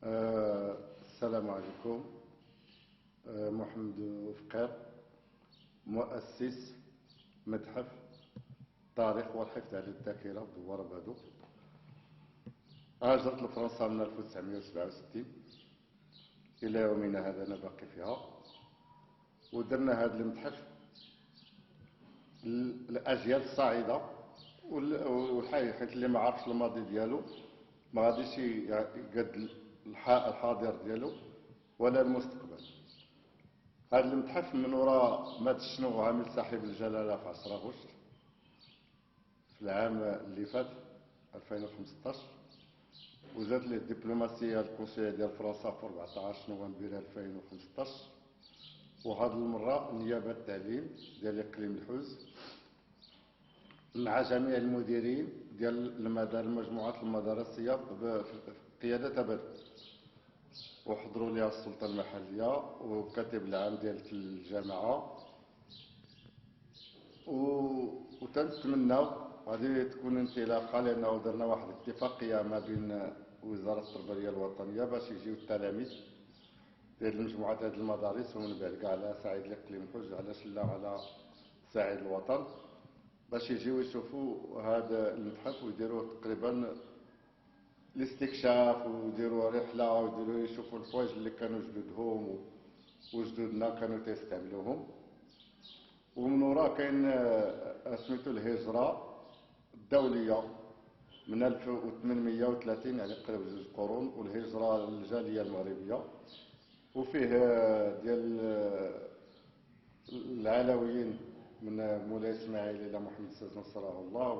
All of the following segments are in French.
السلام عليكم. محمد فقير، مؤسس متحف التاريخ والحفظ على الذاكرة بدوار بادو. هاجرت لفرنسا من 1967 إلى يومنا هذا أنا باقي فيها، ودرنا هذا المتحف الأجيال الصاعدة والحي، حيت اللي ما عرفش الماضي ديالو ما غاديش يقد الحاضر ديالو ولا المستقبل. هذا المتحف من وراء مات شنو عامل صاحب الجلاله في 10 غشت في العام اللي فات 2015، وزاد ليه الدبلوماسيه القنصليه ديال فرنسا في 14 نوفمبر 2015. وهذه المره نيابه التعليم ديال اقليم الحوز مع جميع المديرين ديال المجموعات المدرسيه بقياده بدر، وحضروا لها السلطه المحليه والكاتب العام ديال الجامعه، وتنتمناو غادي تكون انطلاقه، لانه درنا واحد الاتفاقيه ما بين وزاره التربيه الوطنيه باش يجيو التلاميذ ديال المجموعات هذه المدارس ومن بعد كاع على صعيد الاقليم الحوج، علاش لا على صعيد الوطن، باش يجيو يشوفوا هذا المتحف ويديروا تقريبا الاستكشاف ويديروا رحله ويديروا يشوفوا الحوايج اللي كانوا جدودهم وجدودنا كانوا تيستعملوهم. ومن وراء كاين سميتو الهجره الدوليه من 1830، يعني قريب 2 قرون، والهجره الجاليه المغربيه، وفيه ديال العلويين من مولاي اسماعيل الى محمد السادس نصره الله،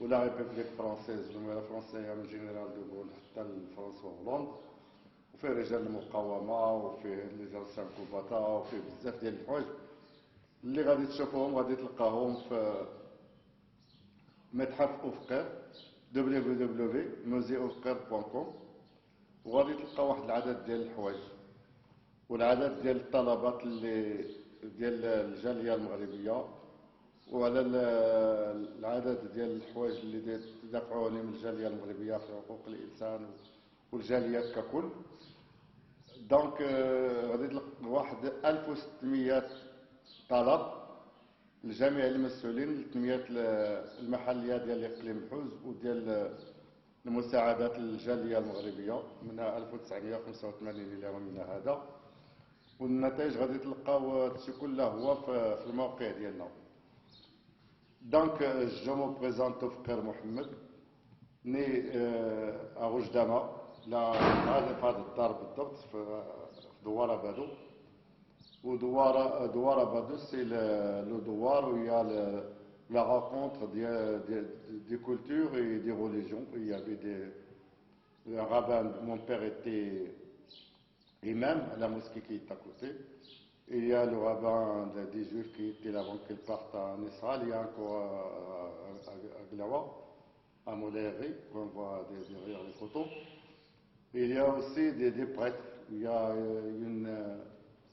ولا ريبوبليك فرونسيز الجمهوريه الفرنسيه من جنرال دوغول حتى لفرانسوا هولاند، وفيه رجال المقاومه، وفيه لي زانسيان كوباتا، وفيه بزاف ديال الحوايج اللي غادي تشوفوهم غادي تلقاهم في متحف أوفقير www.museeoufقير.com، وغادي تلقى واحد العدد ديال الحوايج والعدد ديال الطلبات اللي ديال الجاليه المغربيه، وعلى العدد ديال الحوايج اللي تدافعوا عليهم الجاليه المغربيه في حقوق الانسان والجاليات ككل. دونك غادي تلقى واحد 1600 طلب لجميع المسؤولين للتنميه المحليه ديال اقليم الحوز وديال المساعدات الجاليه المغربيه من 1985 الى يومنا هذا. والنتائج غادي تلقاو هادشي كله هو في الموقع ديالنا. دونك جو مو بريزونتو فقير محمد، ني غجدامه، لا هذا في هذا الدار بالضبط في دواره بادو. ودواره بادو سي لو دوار où il y a la rencontre des cultures et des religions. Il y avait un rabbin, mon père était imam à la mosquée qui est à côté. Il y a le rabbin des juifs qui était là avant qu'ils partent en Israël. Il y a encore à Glawa, à Moléry, on voit derrière les photos. Il y a aussi des prêtres. Il y a une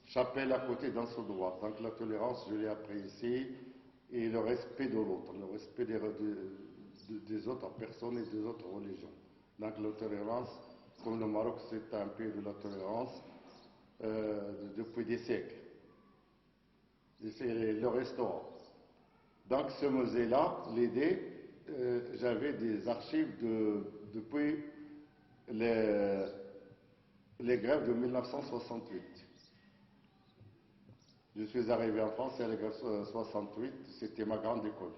chapelle à côté dans ce droit. Donc la tolérance, je l'ai appris ici, et le respect de l'autre, le respect des autres personnes et des autres religions. Donc la tolérance, comme le Maroc, c'est un pays de la tolérance depuis des siècles. Et c'est le restaurant. Donc ce musée-là, l'idée, j'avais des archives depuis les grèves de 1968. Je suis arrivé en France à la grève 68, c'était ma grande école.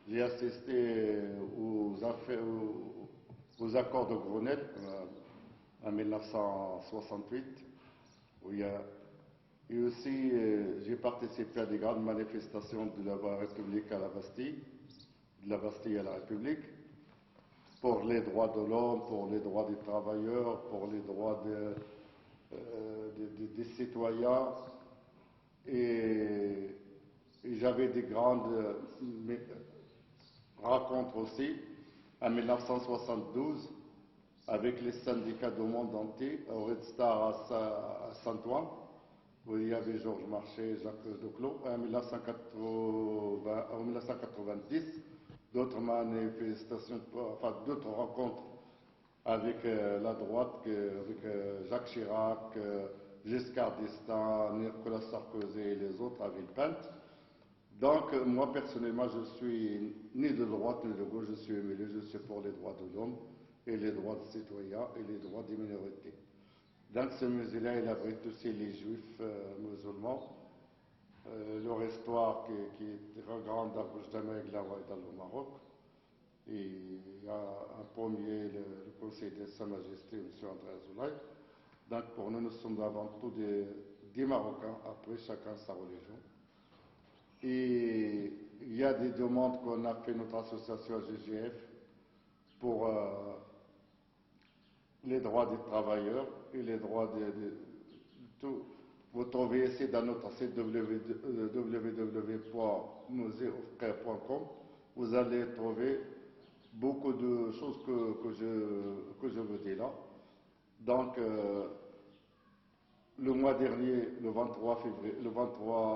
J'ai assisté aux accords de Grenelle en 1968, où il y a, et aussi j'ai participé à des grandes manifestations de la République à la Bastille, de la Bastille à la République, pour les droits de l'homme, pour les droits des travailleurs, pour les droits des citoyens. Et j'avais des grandes rencontres aussi en 1972 avec les syndicats du monde entier, au Red Star à Saint-Ouen, où il y avait Georges Marchais et Jacques Duclos. En 1990, d'autres manifestations, enfin d'autres rencontres avec la droite, avec Jacques Chirac, Giscard d'Estaing, Nicolas Sarkozy et les autres à Villepinte. Donc, moi, personnellement, je suis ni de droite ni de gauche, je suis au milieu, je suis pour les droits de l'homme et les droits des citoyens et les droits des minorités. Donc, ce musée-là, il abrite aussi les juifs musulmans, leur histoire qui est très grande à Boujdameghla et dans le Maroc. Et il y a un premier, le conseil de Sa Majesté, M. André Azoulay. Donc, pour nous, nous sommes avant tout des Marocains, après chacun sa religion. Et il y a des demandes qu'on a fait notre association GGF pour les droits des travailleurs et les droits de tout. Vous trouvez ici dans notre site www.museofrères.com. Vous allez trouver beaucoup de choses que je vous dis là. Donc, le mois dernier, le 23 février, le 23